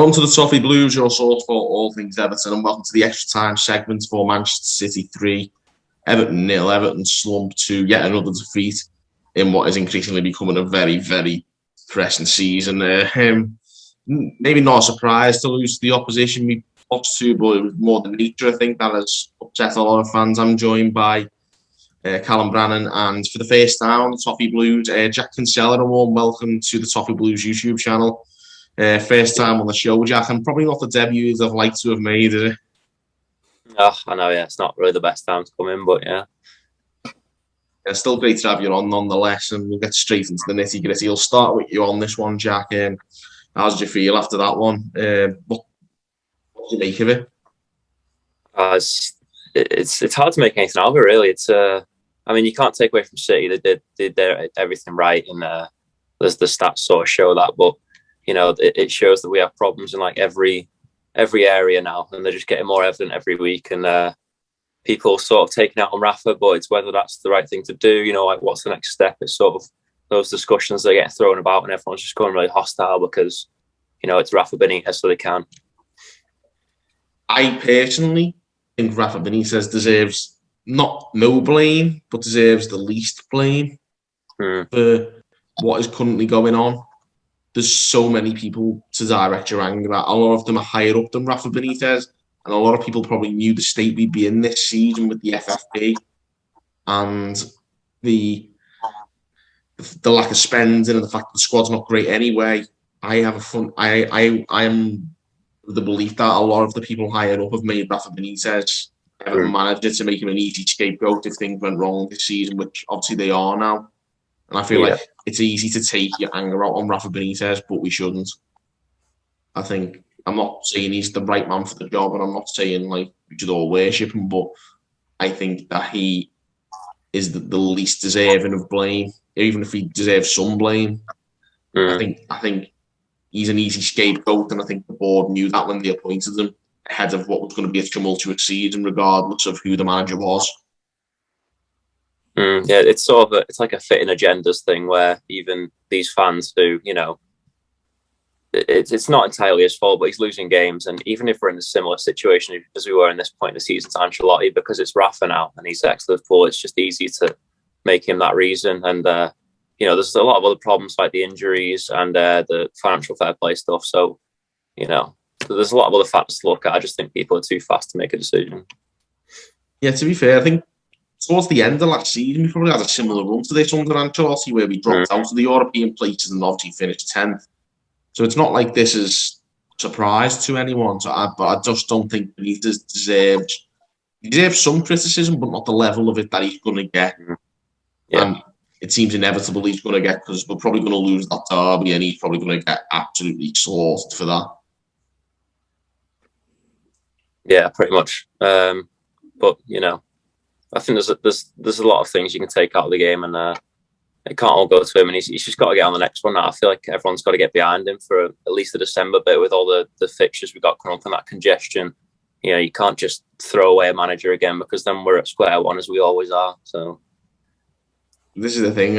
Welcome to the Toffee Blues, your source for all things Everton, and welcome to the extra time segment for Manchester City 3, Everton 0. Everton slumped to yet another defeat in what is increasingly becoming a very, very pressing season. Maybe not a surprise to lose to the opposition we lost to, but it was more the nature, I think, that has upset a lot of fans. I'm joined by Callum, Brannan, and for the first time on the Toffee Blues, Jack Kinsella. A warm welcome to the Toffee Blues YouTube channel. First time on the show, Jack, and probably not the debut I'd like to have made, is it? Oh, I know, yeah. It's not really the best time to come in, but yeah. It's still great to have you on nonetheless, and we'll get straight into the nitty-gritty. We'll start with you on this one, Jack. How did you feel after that one? What did you make of it? It's hard to make anything out of it, really. I mean, you can't take away from City. They did everything right, and there's the stats sort of show that, but you know, it shows that we have problems in like every area now, and they're just getting more evident every week. And people sort of taking out on Rafa, but it's whether that's the right thing to do. You know, like what's the next step? It's sort of those discussions that get thrown about, and everyone's just going really hostile because, you know, it's Rafa Benitez, so they can. I personally think Rafa Benitez deserves no blame, but deserves the least blame for what is currently going on. There's so many people to direct your anger at. A lot of them are higher up than Rafa Benitez, and a lot of people probably knew the state we'd be in this season with the FFP and the lack of spending and the fact that the squad's not great anyway. I am of the belief that a lot of the people higher up have made Rafa Benitez Everton manager to make him an easy scapegoat if things went wrong this season, which obviously they are now. And I feel like it's easy to take your anger out on Rafa Benitez, but we shouldn't. I'm not saying he's the right man for the job, and I'm not saying like we should all worship him, but I think that he is the least deserving of blame, even if he deserves some blame. I think he's an easy scapegoat, and I think the board knew that when they appointed him ahead of what was going to be a tumultuous season, regardless of who the manager was. Yeah, it's sort of it's like a fitting agendas thing where even these fans who, you know, it's not entirely his fault, but he's losing games. And even if we're in a similar situation as we were in this point in the season to Ancelotti, because it's Rafa now and he's ex-Liverpool, it's just easy to make him that reason. And, you know, there's a lot of other problems like the injuries and the financial fair play stuff. So, you know, there's a lot of other factors to look at. I just think people are too fast to make a decision. Yeah, to be fair, I think towards the end of last season, we probably had a similar run to this under Ancelotti, where we dropped out of the European places and obviously finished 10th. So it's not like this is a surprise to anyone. But I just don't think Benitez deserves some criticism, but not the level of it that he's going to get. Yeah. And it seems inevitable he's going to get, because we're probably going to lose that derby, and he's probably going to get absolutely slaughtered for that. Yeah, pretty much. But you know, I think there's a lot of things you can take out of the game, and it can't all go to him, and he's just got to get on the next one. I feel like everyone's got to get behind him for at least the December bit with all the fixtures we've got coming up and that congestion. You know, you can't just throw away a manager again, because then we're at square one, as we always are. So this is the thing.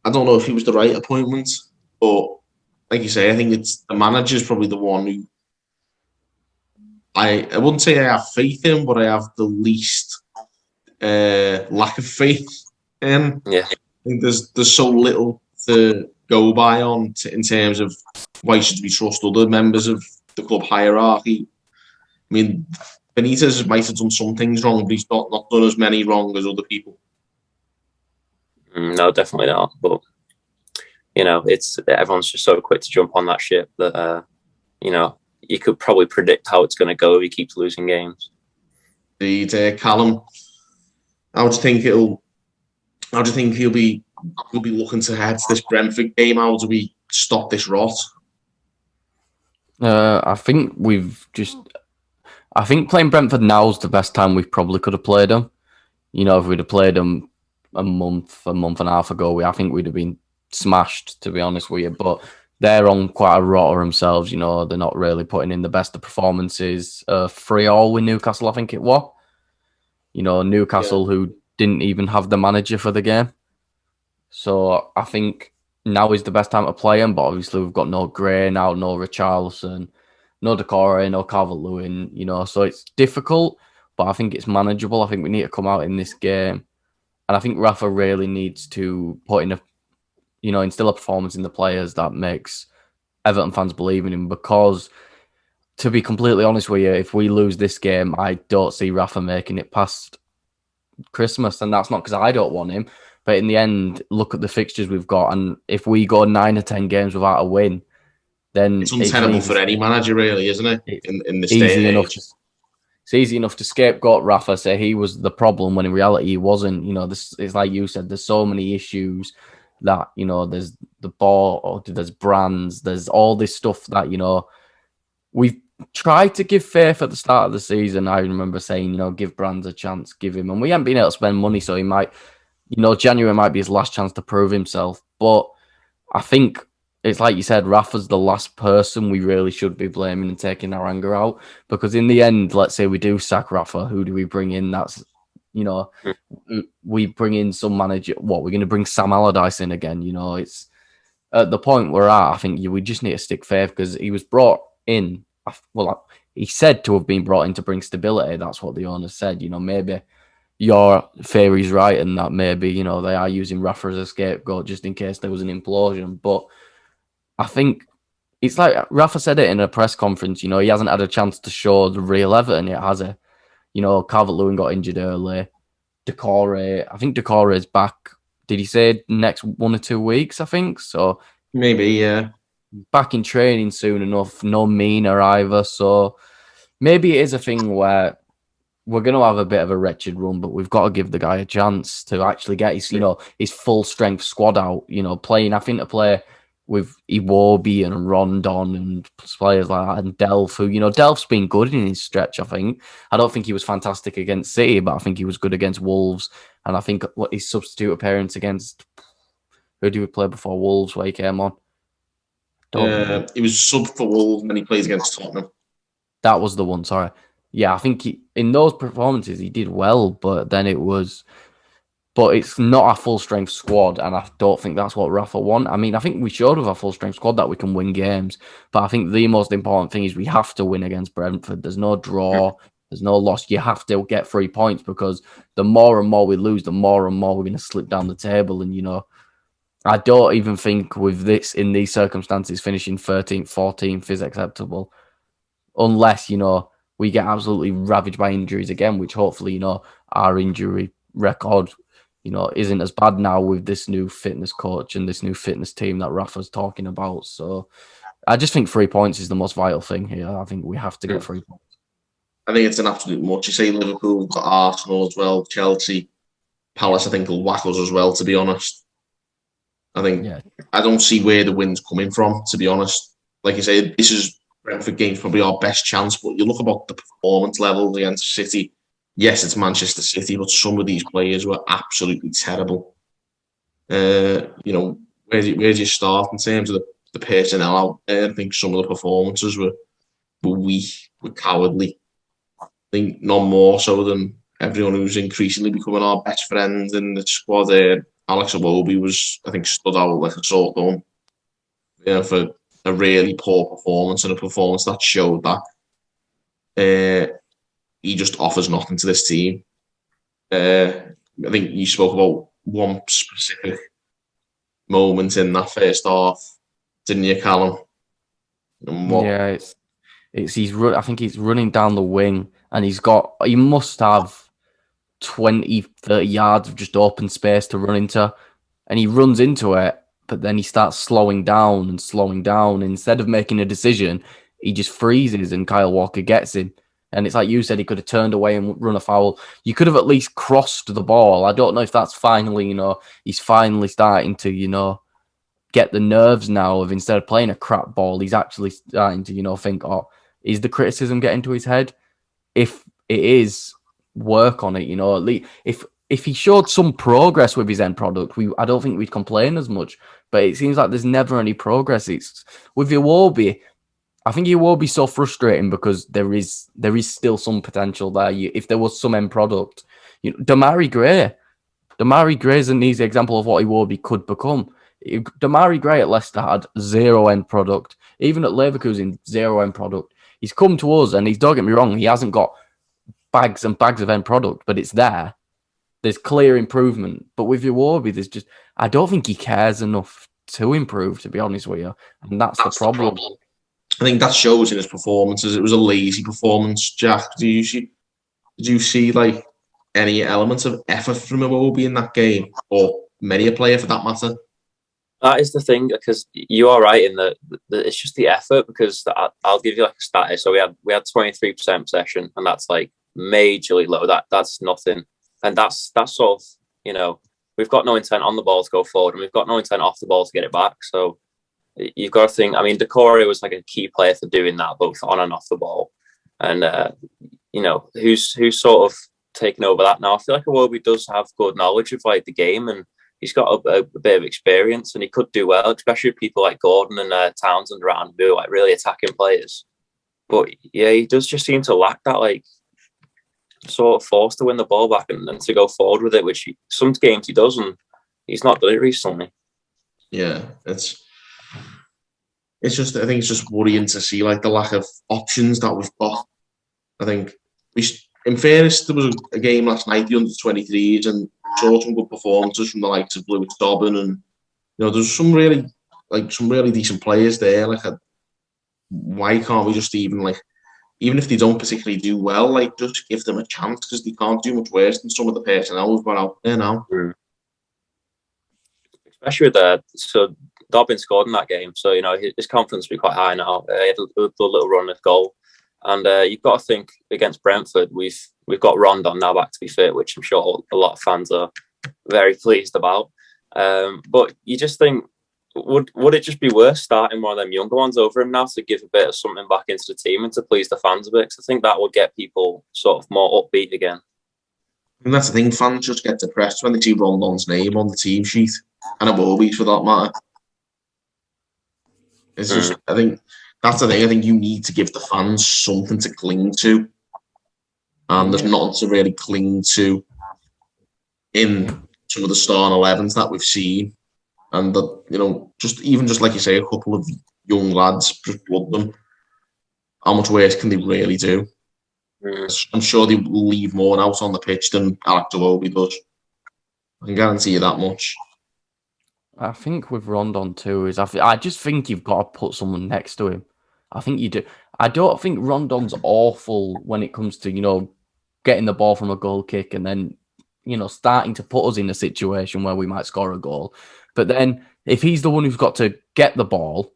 I don't know if he was the right appointment, but like you say, I think it's the manager's probably the one who I wouldn't say I have faith in, but I have the least lack of faith in. Yeah. I think there's so little to go by on in terms of why should we trust other members of the club hierarchy. I mean, Benitez might have done some things wrong, but he's not done as many wrong as other people. No, definitely not. But you know, everyone's just so quick to jump on that ship that you know, you could probably predict how it's going to go if he keeps losing games. Indeed, Callum, how do you think he'll be looking to head to this Brentford game? How do we stop this rot? I think playing Brentford now is the best time we probably could have played them. You know, if we'd have played them a month and a half ago, I think we'd have been smashed, to be honest with you. But they're on quite a rotter themselves. You know, they're not really putting in the best of performances. 3-3 with Newcastle, I think it was. You know, Newcastle, who didn't even have the manager for the game. So I think now is the best time to play him, but obviously we've got no Gray now, no Richarlison, no Decore, no Calvert-Lewin, so it's difficult, but I think it's manageable. I think we need to come out in this game, and I think Rafa really needs to put in instill a performance in the players that makes Everton fans believe in him, because to be completely honest with you, if we lose this game, I don't see Rafa making it past Christmas, and that's not because I don't want him. But in the end, look at the fixtures we've got, and if we go 9 or 10 games without a win, then it's untenable for any manager, really, isn't it? In this day and age. It's easy enough to scapegoat Rafa, say he was the problem, when in reality he wasn't. It's like you said, there's so many issues that, there's the ball, there's brands, there's all this stuff that, we've tried to give faith at the start of the season. I remember saying, give Brands a chance, give him. And we haven't been able to spend money, so he might, January might be his last chance to prove himself. But I think it's like you said, Rafa's the last person we really should be blaming and taking our anger out. Because in the end, let's say we do sack Rafa, who do we bring in? That's, we bring in some manager. What, we're going to bring Sam Allardyce in again? It's at the point we're at, I think we just need to stick faith, because he was brought in. Well, he said to have been brought in to bring stability. That's what the owner said. Maybe your theory's right, and that maybe, they are using Rafa as a scapegoat just in case there was an implosion. But I think it's like Rafa said it in a press conference, he hasn't had a chance to show the real Everton yet, has he? Calvert-Lewin got injured early. I think Decore is back. Did he say next 1 or 2 weeks, I think? So maybe, yeah. Back in training soon enough. No Mina either. So maybe it is a thing where we're going to have a bit of a wretched run, but we've got to give the guy a chance to actually get his, his full strength squad out. Playing, I think, to play with Iwobi and Rondon and players like that, and Delph, who, Delph's been good in his stretch, I think. I don't think he was fantastic against City, but I think he was good against Wolves. And I think what his substitute appearance against, who did we play before Wolves where he came on? He was sub for Wolves when he plays against Tottenham. That was the one, sorry. Yeah, I think in those performances he did well, but it's not a full strength squad, and I don't think that's what Rafa want. I mean, I think we showed with our full strength squad that we can win games, but I think the most important thing is we have to win against Brentford. There's no draw, there's no loss. You have to get 3 points, because the more and more we lose, the more and more we're going to slip down the table. And I don't even think with this, in these circumstances, finishing 13th, 14th is acceptable, unless we get absolutely ravaged by injuries again, which hopefully our injury record isn't as bad now with this new fitness coach and this new fitness team that Rafa's talking about. So I just think 3 points is the most vital thing here. I think we have to get 3 points. I think it's an absolute much. You say Liverpool, got Arsenal as well, Chelsea, Palace, I think will whack us as well, to be honest. I think I don't see where the win's coming from, to be honest. Like you say, this is Brentford game's probably our best chance, but you look about the performance levels against City. Yes, it's Manchester City, but some of these players were absolutely terrible. Where do you start in terms of the personnel out there? I think some of the performances were weak, were cowardly. I think none more so than everyone who's increasingly becoming our best friend in the squad. Alex Iwobi was, I think, stood out like a sore thumb. For a really poor performance, and a performance that showed that he just offers nothing to this team. I think you spoke about one specific moment in that first half, didn't you, Callum? Yeah, I think he's running down the wing, and he must have 20, 30 yards of just open space to run into, and he runs into it, but then he starts slowing down. Instead of making a decision, he just freezes, and Kyle Walker gets him. And it's like you said, he could have turned away and run a foul. You could have at least crossed the ball. I don't know if that's finally, he's finally starting to, get the nerves now of, instead of playing a crap ball, he's actually starting to, think, is the criticism getting to his head? If it is, work on it, at least if he showed some progress with his end product, I don't think we'd complain as much. But it seems like there's never any progress. It's with Iwobi. I think Iwobi's so frustrating because there is still some potential there. If there was some end product, Damari Gray is an easy example of what Iwobi could become. Damari Gray at Leicester had zero end product. Even at Leverkusen, zero end product. He's come to us, and don't get me wrong, he hasn't got bags and bags of end product, but it's there. There's clear improvement. But with Iwobi, I don't think he cares enough to improve, to be honest with you. And that's the problem. I think that shows in his performances. It was a lazy performance, Jack. Did you see like any elements of effort from Iwobi in that game, or many a player for that matter? That is the thing, because you are right in that it's just the effort. Because I'll give you like a stat here. So we had 23% possession, and that's like majorly low. That's nothing, and that's sort of, we've got no intent on the ball to go forward, and we've got no intent off the ball to get it back. So you've got to think. I mean, Decore was like a key player for doing that, both on and off the ball, and who's sort of taken over that now. I feel like Iwobi does have good knowledge of like the game, and he's got a bit of experience, and he could do well, especially with people like Gordon and Townsend around, who are like really attacking players. But yeah, he does just seem to lack that like sort of force to win the ball back and to go forward with it, which some games he does, and he's not done it recently. Yeah, it's just, I think it's just worrying to see like the lack of options that we've got. I think in fairness, there was a game last night, the under-23s, and saw some good performances from the likes of Lewis Dobbin, and there's some really decent players there. Like, why can't we just even if they don't particularly do well, like just give them a chance, because they can't do much worse than some of the personnel we've got out there now. Especially with so Dobbin scored in that game, so his confidence will be quite high now. He had a little run at goal. And you've got to think, against Brentford, we've got Rondon now back to be fit, which I'm sure a lot of fans are very pleased about. But you just think, would it just be worth starting one of them younger ones over him now to give a bit of something back into the team and to please the fans a bit? Because I think that would get people sort of more upbeat again. And that's the thing, fans just get depressed when they see Rondon's name on the team sheet, and Iwobi for that matter. It's just, I think that's the thing. I think you need to give the fans something to cling to, and there's nothing to really cling to in some of the starting 11s that we've seen. And that, just like you say, a couple of young lads, just blood them. How much worse can they really do? I'm sure they will leave more out on the pitch than Alex Iwobi does. I can guarantee you that much. I think with Rondon too I just think you've got to put someone next to him. I think you do. I don't think Rondon's awful when it comes to, getting the ball from a goal kick and then, starting to put us in a situation where we might score a goal. But then if he's the one who's got to get the ball,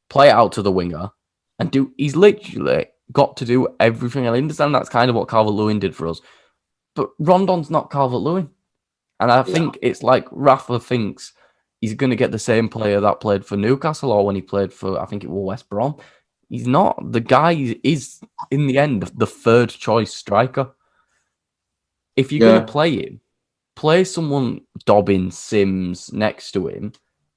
play it out to the winger, and he's literally got to do everything. I understand that's kind of what Calvert-Lewin did for us. But Rondon's not Calvert-Lewin. And I think it's like Rafa thinks he's going to get the same player that played for Newcastle or when he played for, I think it was West Brom. He's not. The guy is, in the end, the third choice striker. If you're going to play him, play someone, Dobbin, Sims, next to him,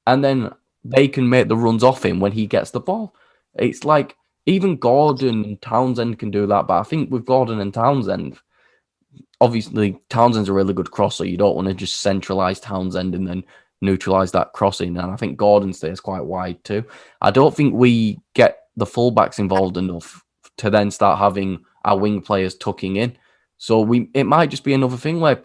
and then they can make the runs off him when he gets the ball. It's like, even Gordon and Townsend can do that, but I think with Gordon and Townsend, obviously Townsend's a really good crosser. You don't want to just centralise Townsend and then neutralise that crossing, and I think Gordon stays quite wide too. I don't think we get the fullbacks involved enough to then start having our wing players tucking in. So it might just be another thing where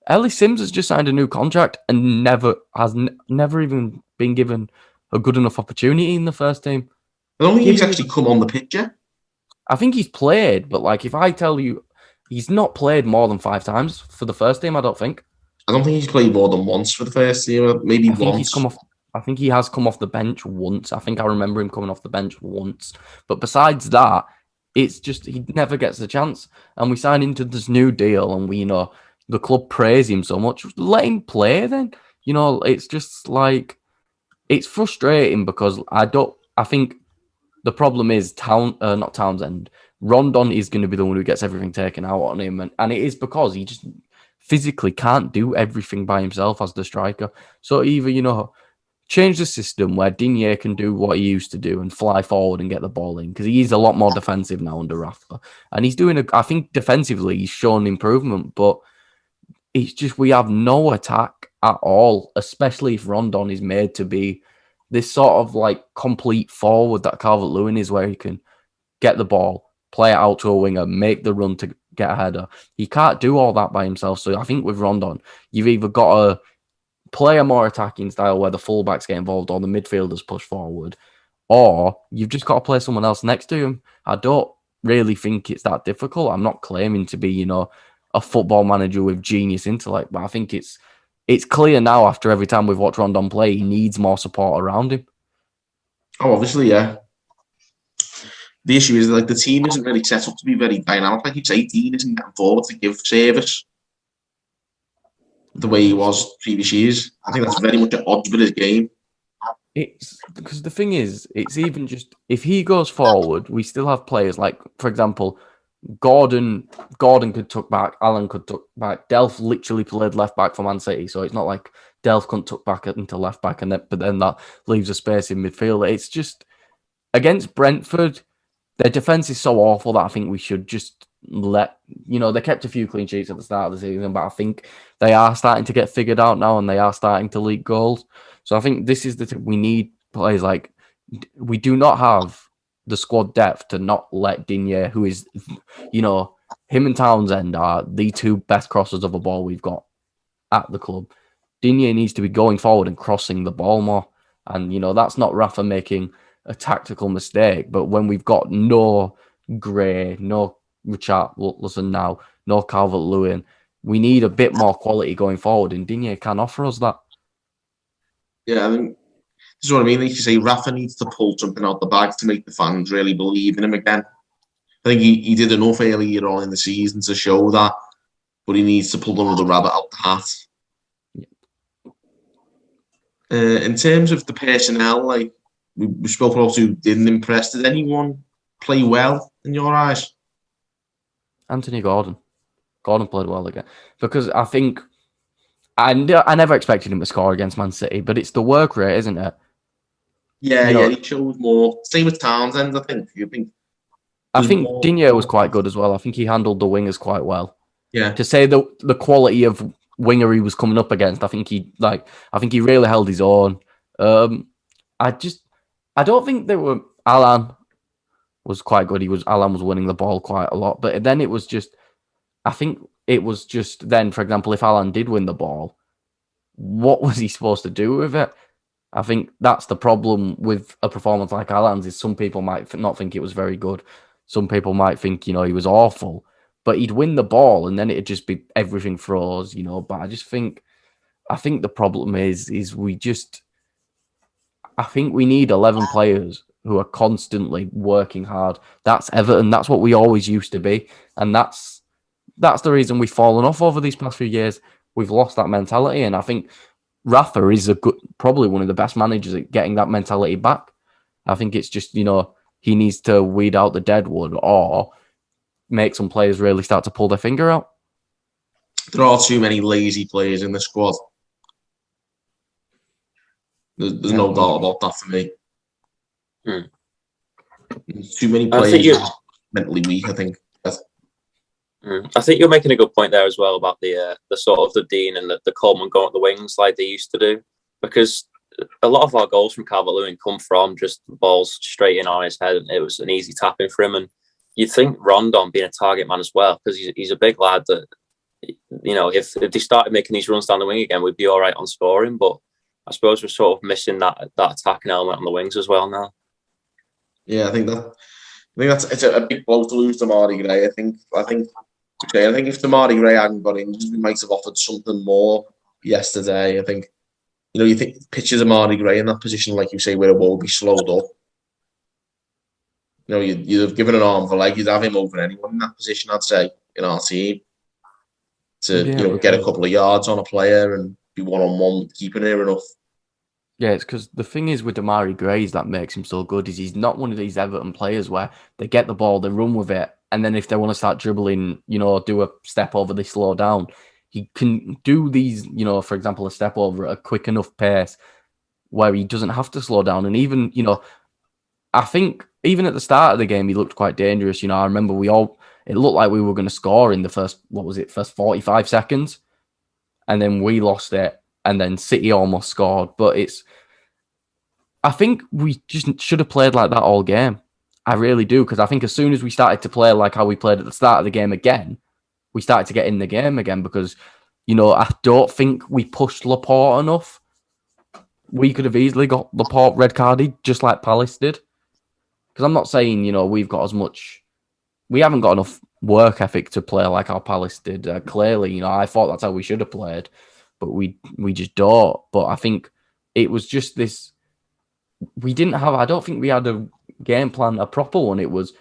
Ellis Sims has just signed a new contract and never even been given a good enough opportunity in the first team. I don't think he's actually come on the pitch yet. I think he's played, but if I tell you, he's not played more than 5 times for the first team, I don't think. I don't think he's played more than once for the first team, maybe once. I think he has come off the bench once. I think I remember him coming off the bench once. But besides that, it's just he never gets the chance. And we sign into this new deal, and the club praise him so much. Let him play then. It's just it's frustrating because I think the problem is not Townsend. Rondon is going to be the one who gets everything taken out on him. And it is because he just physically can't do everything by himself as the striker. So either, change the system where Digne can do what he used to do and fly forward and get the ball in, because he is a lot more defensive now under Rafa. And he's I think defensively he's shown improvement, but it's just we have no attack. at all, especially if Rondon is made to be this sort of like complete forward that Calvert-Lewin is, where he can get the ball, play it out to a winger, make the run to get a header. He can't do all that by himself. So I think with Rondon, you've either got to play a more attacking style where the fullbacks get involved or the midfielders push forward, or you've just got to play someone else next to him. I don't really think it's that difficult. I'm not claiming to be, a football manager with genius intellect, but I think it's clear now after every time we've watched Rondon play, he needs more support around him. Oh, obviously, yeah. The issue is like the team isn't really set up to be very dynamic. Like you say, Dean isn't getting forward to give service the way he was previous years. I think that's very much at odds with his game. It's because the thing is, it's even just if he goes forward, we still have players like, for example, Gordon could tuck back, Alan could tuck back. Delph literally played left back for Man City, so it's not like Delph couldn't tuck back into left back, but then that leaves a space in midfield. It's just against Brentford, their defense is so awful that I think we should just let they kept a few clean sheets at the start of the season, but I think they are starting to get figured out now, and they are starting to leak goals. So I think this is we need players like we do not have the squad depth to not let Digne, who is, him and Townsend are the two best crossers of a ball we've got at the club. Digne needs to be going forward and crossing the ball more. And, that's not Rafa making a tactical mistake. But when we've got no Gray, no Richarlison now, no Calvert-Lewin, we need a bit more quality going forward. And Digne can offer us that. Yeah, I think this is what I mean. Like you say, Rafa needs to pull something out the bag to make the fans really believe in him again. I think he did enough earlier on in the season to show that, but he needs to pull another rabbit out the hat. In terms of the personnel, like we spoke about who didn't impress, did anyone play well in your eyes? Anthony Gordon. Gordon played well again. Because I think I never expected him to score against Man City, but it's the work rate, isn't it? Yeah, he showed more. Same with Townsend, I think Digne was quite good as well. I think he handled the wingers quite well. Yeah. To say the quality of winger he was coming up against, I think he really held his own. I don't think they were. Alan was quite good. Alan was winning the ball quite a lot, but then it was just. I think it was just then, for example, if Alan did win the ball, what was he supposed to do with it? I think that's the problem with a performance like Alan's is some people might not think it was very good. Some people might think, he was awful. But he'd win the ball and then it'd just be everything froze, But I think the problem is I think we need 11 players who are constantly working hard. That's Everton. That's what we always used to be. And that's the reason we've fallen off over these past few years. We've lost that mentality. And I think Rafa is probably one of the best managers at getting that mentality back. I think it's just, he needs to weed out the dead wood or make some players really start to pull their finger out. There are too many lazy players in the squad. There's no doubt about that for me. Too many players are mentally weak, I think. I think you're making a good point there as well about the sort of the Dean and the Coleman going at the wings like they used to do, because a lot of our goals from Calvert-Lewin come from just balls straight in on his head, and it was an easy tapping for him. And you'd think Rondon being a target man as well, because he's a big lad that, if they started making these runs down the wing again, we'd be all right on scoring. But I suppose we're sort of missing that attacking element on the wings as well now. Yeah, I think it's a big blow to lose to Marty Gray. I think if Damari Gray hadn't got in, we might have offered something more yesterday. I think, you think pictures of Marty Gray in that position, like you say, where Iwobi slowed up. You'd have given an arm for leg. You'd have him over anyone in that position, I'd say, in our team. To, get a couple of yards on a player and be one-on-one keeping near enough. Yeah, it's because the thing is with Damari Gray that makes him so good is he's not one of these Everton players where they get the ball, they run with it, and then if they want to start dribbling, do a step over, they slow down. He can do these, for example, a step over at a quick enough pace where he doesn't have to slow down. And even, I think even at the start of the game, he looked quite dangerous. I remember it looked like we were going to score in the first 45 seconds. And then we lost it. and then City almost scored. But I think we just should have played like that all game. I really do, because I think as soon as we started to play like how we played at the start of the game again, we started to get in the game again, because, I don't think we pushed Laporte enough. We could have easily got Laporte red carded, just like Palace did. Because I'm not saying, we've got as much... We haven't got enough work ethic to play like our Palace did. Clearly, I thought that's how we should have played, but we just don't. But I think it was just this... We didn't have... I don't think we had a game plan, a proper one. It was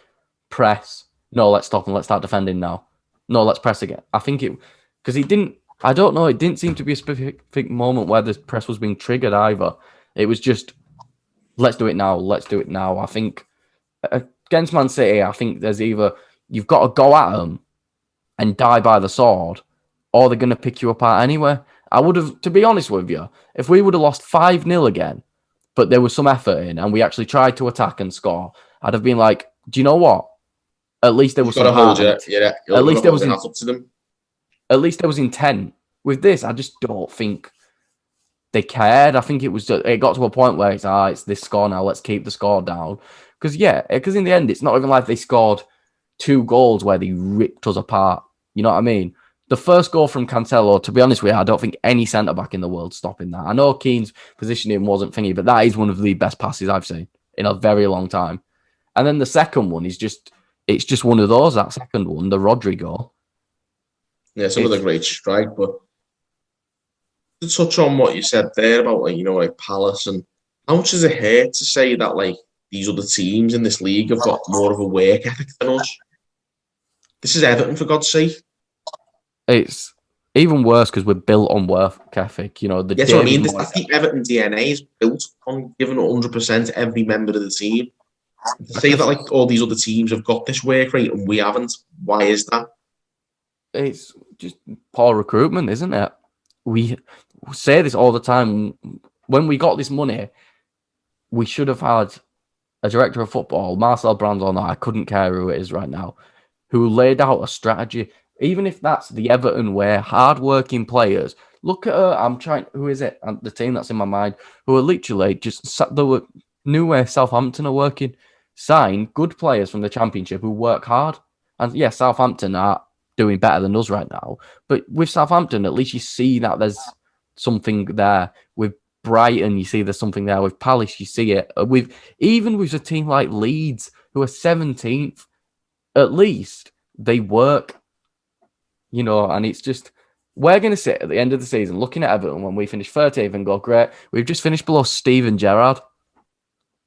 press. No, let's stop and let's start defending now. No, let's press again. I think it... Because it didn't... I don't know. It didn't seem to be a specific moment where the press was being triggered either. It was just, let's do it now. Let's do it now. I think against Man City, I think there's either you've got to go at them and die by the sword, or they're going to pick you apart anyway. I would have, to be honest with you, if we would have lost 5-0 again, but there was some effort in and we actually tried to attack and score, I'd have been like, do you know what? At least there was some heart. At least there was up to them. At least there was intent. With this, I just don't think they cared. I think it got to a point where it's this score now, let's keep the score down. Because in the end, it's not even like they scored 2 goals where they ripped us apart. You know what I mean? The first goal from Kinsella, to be honest with you, I don't think any centre-back in the world stopping that. I know Keane's positioning wasn't thingy, but that is one of the best passes I've seen in a very long time. And then the second one is it's just one of those, that second one, the Rodri goal. Yeah, some of the great strike, but to touch on what you said there about like Palace, and how much does it hurt to say that these other teams in this league have got more of a work ethic than us? This is Everton, for God's sake. It's even worse because we're built on work ethic. That's what I mean. The Everton DNA is built on giving 100% to every member of the team. To say that all these other teams have got this work rate and we haven't, why is that? It's just poor recruitment, isn't it? We say this all the time. When we got this money, we should have had a director of football, Marcel Brands or not, I couldn't care who it is right now, who laid out a strategy. Even if that's the Everton way, hard-working players. Look at who is it? The team that's in my mind, who are literally the new way Southampton are working. Sign good players from the Championship who work hard. And yes, Southampton are doing better than us right now. But with Southampton, at least you see that there's something there. With Brighton, you see there's something there. With Palace, you see it. Even with a team like Leeds, who are 17th, at least they work. And it's just, we're going to sit at the end of the season looking at Everton when we finish 13th and go, great, we've just finished below Steven Gerrard.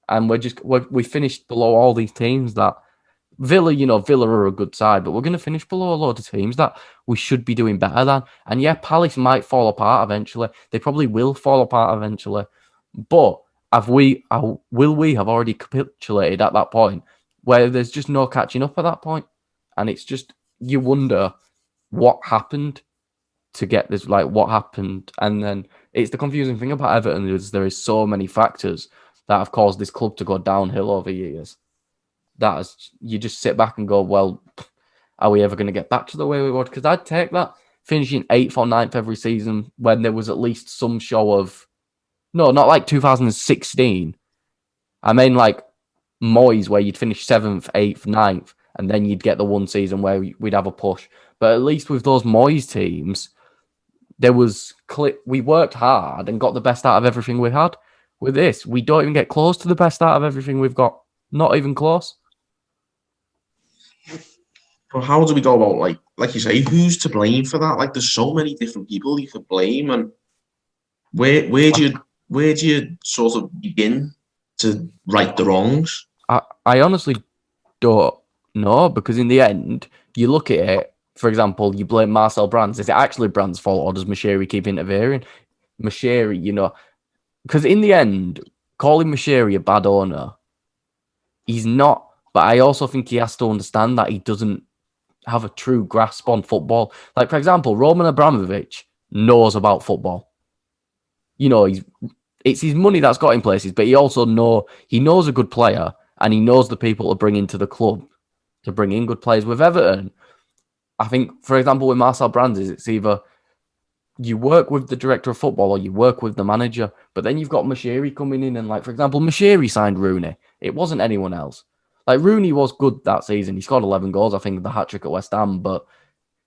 And we finished below all these teams that Villa, Villa are a good side, but we're going to finish below a load of teams that we should be doing better than. And yeah, Palace might fall apart eventually. They probably will fall apart eventually. But will we have already capitulated at that point where there's just no catching up at that point? And it's just, you wonder what happened to get this, what happened. And then it's the confusing thing about Everton is there is so many factors that have caused this club to go downhill over years. You just sit back and go, well, are we ever going to get back to the way we were? Because I'd take that, finishing 8th or 9th every season when there was at least some show of... No, not like 2016. I mean Moyes, where you'd finish 7th, 8th, 9th, and then you'd get the one season where we'd have a push. But at least with those Moyes teams, we worked hard and got the best out of everything we had. With this, we don't even get close to the best out of everything we've got. Not even close. But how do we go about, like you say, who's to blame for that? There's so many different people you could blame, and where do you sort of begin to right the wrongs? I honestly don't know, because in the end, you look at it, for example, you blame Marcel Brands. Is it actually Brands' fault, or does Moshiri keep interfering? Moshiri, because in the end, calling Moshiri a bad owner, he's not. But I also think he has to understand that he doesn't have a true grasp on football. For example, Roman Abramovich knows about football. It's his money that's got him places, but he also knows a good player, and he knows the people to bring into the club to bring in good players. With Everton, I think, for example, with Marcel Brands, it's either you work with the director of football or you work with the manager, but then you've got Mashiri coming in and, like, for example, Mashiri signed Rooney. It wasn't anyone else. Like, Rooney was good that season. He scored 11 goals, I think, the hat-trick at West Ham, but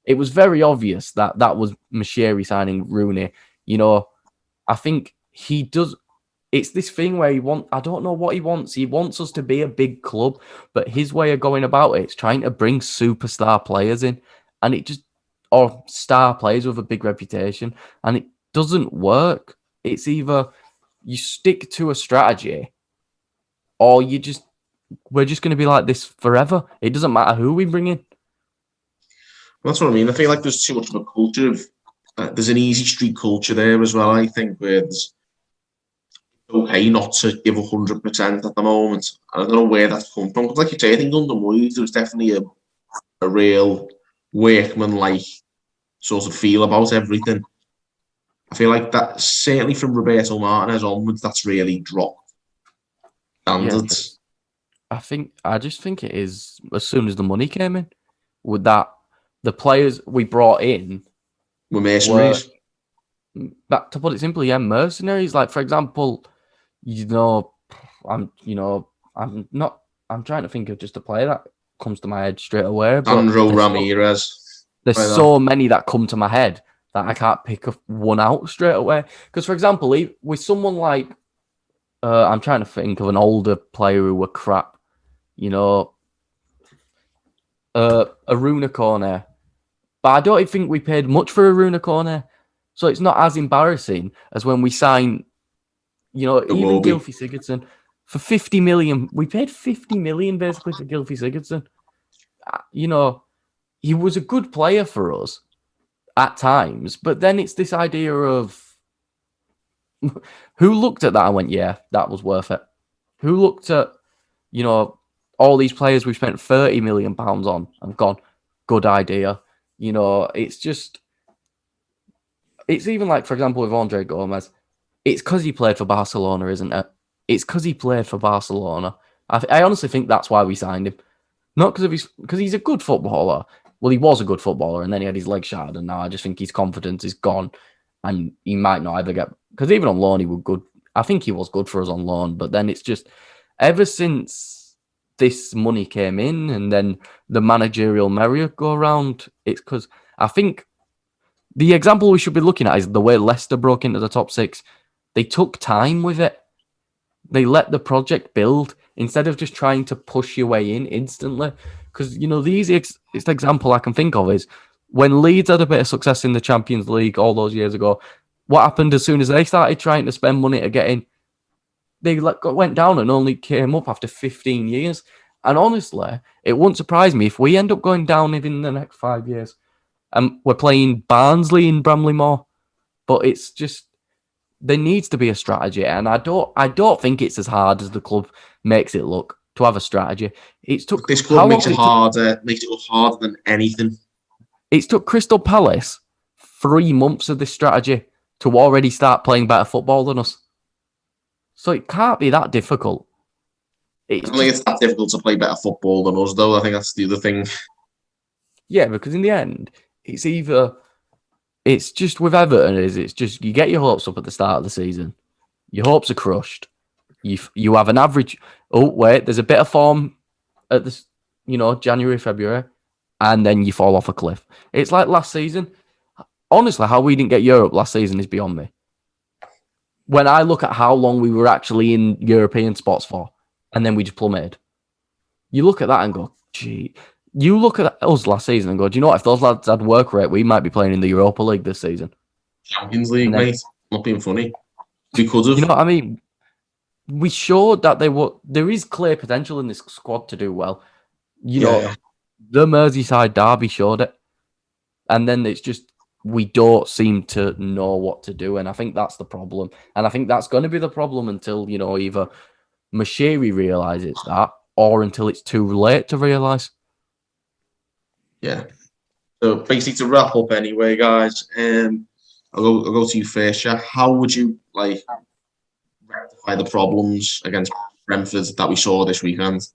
it was very obvious that that was Mashiri signing Rooney. You know, I think he does. It's this thing where I don't know what he wants. He wants us to be a big club, but his way of going about it is trying to bring superstar players in, and it just, or star players with a big reputation, and it doesn't work. It's either you stick to a strategy or we're just going to be like this forever. It doesn't matter who we bring in. That's what I mean. I feel like there's too much of a culture of, there's an easy street culture there as well, I think, where it's okay not to give 100% at the moment. I don't know where that's come from. Like you say, I think under Moyes, there was definitely a real workman-like sort of feel about everything. I feel like that, certainly from Roberto Martinez onwards, that's really dropped standards. Yeah, I just think it is as soon as the money came in, with that, the players we brought in were mercenaries. Back to put it simply, yeah, mercenaries. Like, for example, I'm trying to think of just a player that comes to my head straight away. Sandro Ramirez. There's so many that come to my head that I can't pick one out straight away. Because, for example, with someone like, I'm trying to think of an older player who were crap, Aruna Kone. But I don't think we paid much for Aruna Kone. So it's not as embarrassing as when we sign, even Gylfi Sigurdsson for 50 million. We paid 50 million basically for Gylfi Sigurdsson. He was a good player for us at times, but then it's this idea of who looked at that and went, yeah, that was worth it. Who looked at, all these players we spent 30 million pounds on and gone, good idea. It's even like, for example, with Andre Gomez, it's because he played for Barcelona, isn't it? It's because he played for Barcelona. I honestly think that's why we signed him. Not because he's a good footballer. Well, he was a good footballer, and then he had his leg shattered, and now I just think his confidence is gone, and he might not ever get... Because even on loan, he was good. I think he was good for us on loan, but then it's just... Ever since this money came in, and then the managerial merry-go-round, it's because I think the example we should be looking at is the way Leicester broke into the top six. They took time with it. They let the project build instead of just trying to push your way in instantly. Because, the easiest example I can think of is when Leeds had a bit of success in the Champions League all those years ago, what happened as soon as they started trying to spend money to get in? They went down and only came up after 15 years. And honestly, it wouldn't surprise me if we end up going down in the next 5 years. And we're playing Barnsley in Bramley Moor. But it's just... There needs to be a strategy, and I don't think it's as hard as the club makes it look to have a strategy. This club makes it harder than anything. It's took Crystal Palace 3 months of this strategy to already start playing better football than us. So it can't be that difficult. I don't think it's that difficult to play better football than us, though. I think that's the other thing. Yeah, because in the end, it's either... It's just with Everton, it's just you get your hopes up at the start of the season. Your hopes are crushed. You have an average... Oh, wait, there's a bit of form at this, January, February, and then you fall off a cliff. It's like last season. Honestly, how we didn't get Europe last season is beyond me. When I look at how long we were actually in European spots for, and then we just plummeted. You look at that and go, gee... You look at us last season and go, do you know what? If those lads had work rate, we might be playing in the Europa League this season. Champions League, mate. Not being funny. We could have. You know what I mean? We showed that there is clear potential in this squad to do well. The Merseyside derby showed it. And then it's just, we don't seem to know what to do. And I think that's the problem. And I think that's going to be the problem until, either Mashiri realises that or until it's too late to realise. Yeah. So basically, to wrap up anyway, guys, I'll go to you first. Yeah. How would you rectify the problems against Brentford that we saw this weekend?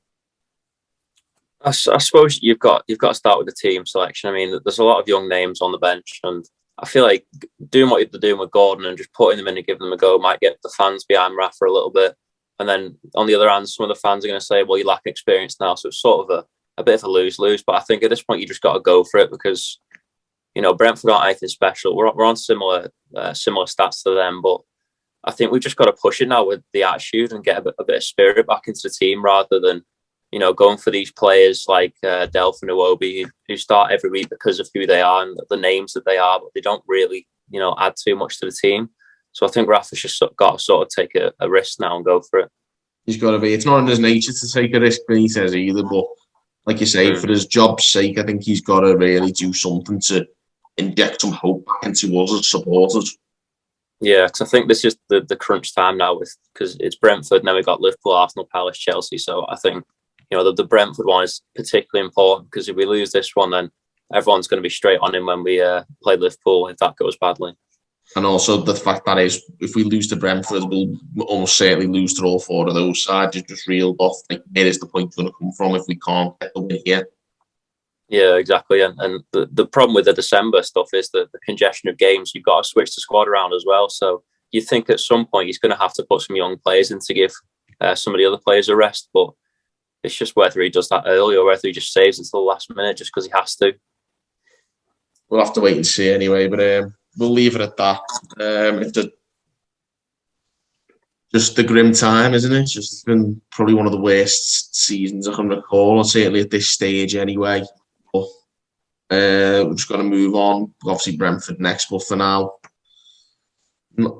I suppose you've got to start with the team selection. I mean, there's a lot of young names on the bench, and I feel like doing what they're doing with Gordon and just putting them in and giving them a go might get the fans behind Rafa a little bit. And then on the other hand, some of the fans are going to say, well, you lack experience now. So it's sort of a bit of a lose-lose. But I think at this point, you just got to go for it because, Brentford aren't anything special. We're on similar stats to them. But I think we've just got to push it now with the attitude and get a bit of spirit back into the team rather than, going for these players like Delph and Iwobi who start every week because of who they are and the names that they are, but they don't really, add too much to the team. So I think Rafa's just got to sort of take a risk now and go for it. He's got to be. It's not in his nature to take a risk, Benitez either. But like you say, for his job's sake, I think he's got to really do something to inject some hope back into us as supporters. Yeah, because I think this is the crunch time now because it's Brentford, and then we've got Liverpool, Arsenal, Palace, Chelsea. So I think the Brentford one is particularly important because if we lose this one, then everyone's going to be straight on him when we play Liverpool if that goes badly. And also the fact that is, if we lose to Brentford, we'll almost certainly lose to all four of those sides. It's just reeled off. Like, where is the point going to come from if we can't get the win here? Yeah, exactly. And the problem with the December stuff is the congestion of games. You've got to switch the squad around as well. So you think at some point he's going to have to put some young players in to give some of the other players a rest. But it's just whether he does that early or whether he just saves it to the last minute just because he has to. We'll have to wait and see anyway. But we'll leave it at that. It's just the grim time, isn't it? It's been probably one of the worst seasons I can recall, certainly at this stage anyway. But we've just got to move on. Obviously, Brentford next, but for now,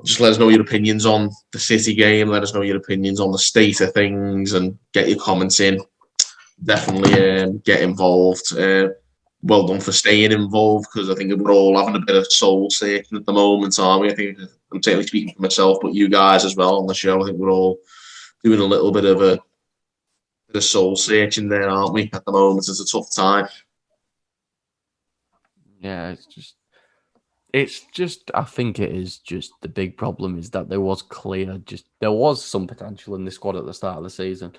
just let us know your opinions on the City game. Let us know your opinions on the state of things and get your comments in. Definitely get involved. Well done for staying involved because I think we're all having a bit of soul searching at the moment, aren't we? I think I'm certainly speaking for myself, but you guys as well on the show. I think we're all doing a little bit of a soul searching there, aren't we? At the moment, it's a tough time. Yeah, it's just. I think it is just the big problem is that there was some potential in the squad at the start of the season.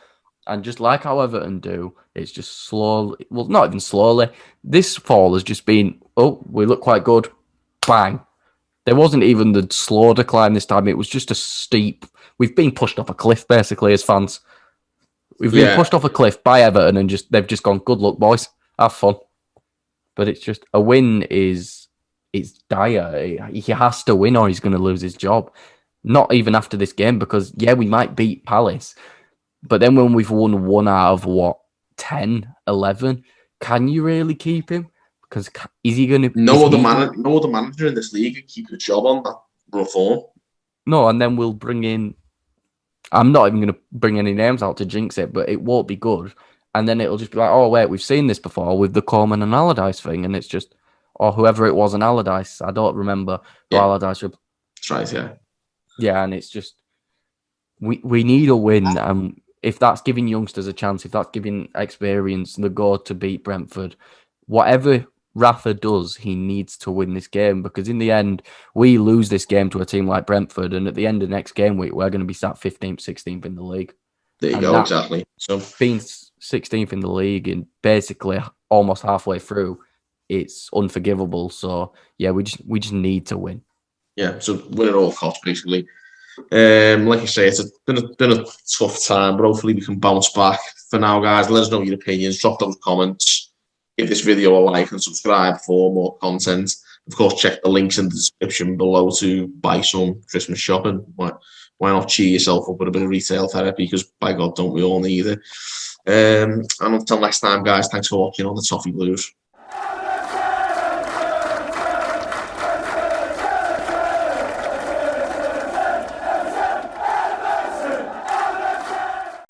And just like how Everton do, it's just slowly, well, not even slowly. This fall has just been, we look quite good. Bang. There wasn't even the slow decline this time. It was just a steep. We've been pushed off a cliff, basically, as fans. We've been pushed off a cliff by Everton and they've just gone, good luck, boys. Have fun. But it's just, a win it's dire. He has to win or he's going to lose his job. Not even after this game because, we might beat Palace. But then when we've won 1 out of 10, 11, can you really keep him? Because is he going to... No other manager in this league can keep a job on that reform. No, and then we'll bring in... I'm not even going to bring any names out to jinx it, but it won't be good. And then it'll just be like, oh, wait, we've seen this before with the Coleman and Allardyce thing. And it's just... Or whoever it was in Allardyce. I don't remember who Allardyce... That's right, yeah. Yeah, and it's just... We need a win, and... If that's giving youngsters a chance, if that's giving experience the go to beat Brentford, whatever Rafa does, he needs to win this game because in the end, we lose this game to a team like Brentford, and at the end of next game week, we're going to be sat 15th, 16th in the league. There you go, exactly. So being 16th in the league and basically almost halfway through, it's unforgivable. So we just need to win. Yeah, so win at all costs, basically. Like I say, it's been a tough time, but hopefully we can bounce back. For now, guys, let us know your opinions. Drop those comments. Give this video a like and subscribe for more content. Of course, check the links in the description below to buy some Christmas shopping. Why not cheer yourself up with a bit of retail therapy? Because by God, don't we all need it? And until next time, guys, thanks for watching on the Toffee Blues.